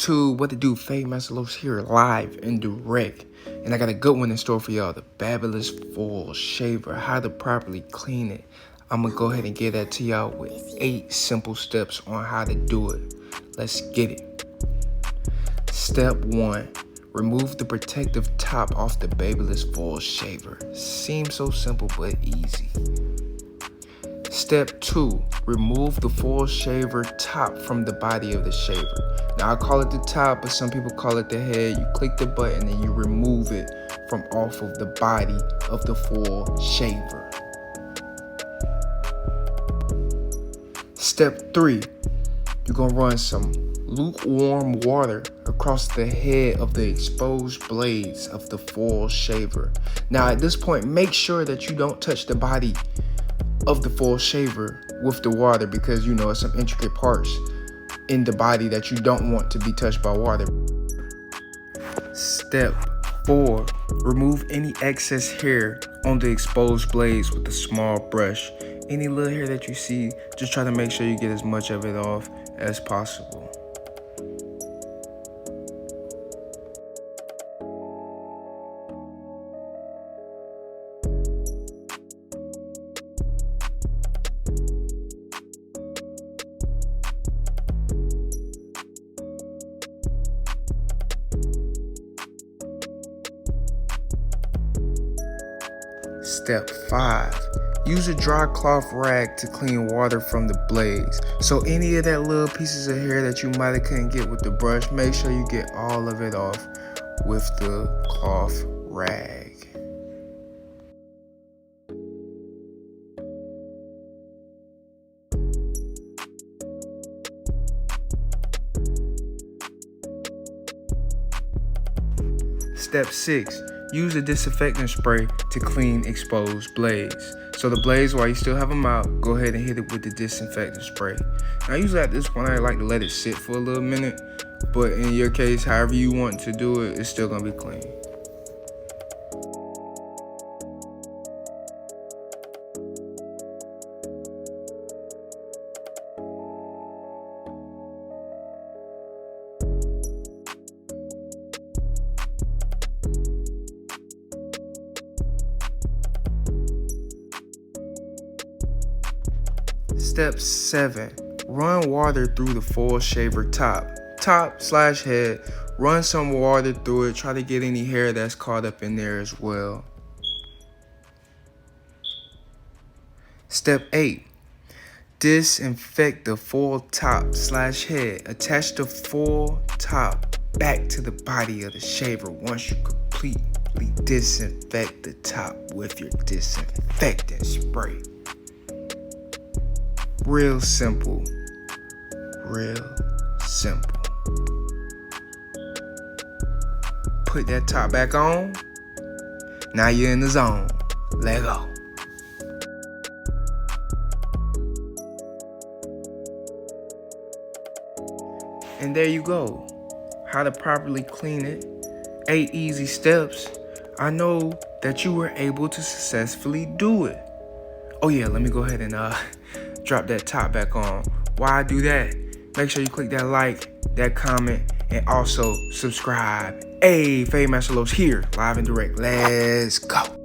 YouTube, what to do? Babyliss here, live and direct. And I got a good one in store for y'all, the Babyliss foil shaver, how to properly clean it. I'm gonna go ahead and get that to y'all with 8 simple steps on how to do it. Let's get it. Step 1, remove the protective top off the Babyliss foil shaver. Seems so simple but easy. Step 2, remove the foil shaver top from the body of the shaver. Now I call it the top, but some people call it the head. You click the button and you remove it from off of the body of the foil shaver. Step 3, you're gonna run some lukewarm water across the head of the exposed blades of the foil shaver. Now at this point, make sure that you don't touch the body of the foil shaver with the water, because you know it's some intricate parts in the body that you don't want to be touched by water. Step 4, remove any excess hair on the exposed blades with a small brush. Any little hair that you see, just try to make sure you get as much of it off as possible. Step 5, use a dry cloth rag to clean water from the blades. So any of that little pieces of hair that you might have couldn't get with the brush, make sure you get all of it off with the cloth rag. Step 6, use a disinfectant spray to clean exposed blades. So the blades, while you still have them out, go ahead and hit it with the disinfectant spray. Now usually at this point, I like to let it sit for a little minute, but in your case, however you want to do it, it's still gonna be clean. Step 7, run water through the foil shaver top/head. Run some water through it. Try to get any hair that's caught up in there as well. Step 8, disinfect the foil top/head. Attach the foil top back to the body of the shaver once you completely disinfect the top with your disinfectant spray. Real simple, real simple. Put that top back on. Now you're in the zone. Let go. And there you go. How to properly clean it. 8 easy steps. I know that you were able to successfully do it. Oh yeah, let me go ahead and drop that top back on. Why I do that? Make sure you click that like, that comment, and also subscribe. Hey, Babyliss here, live and direct. Let's go.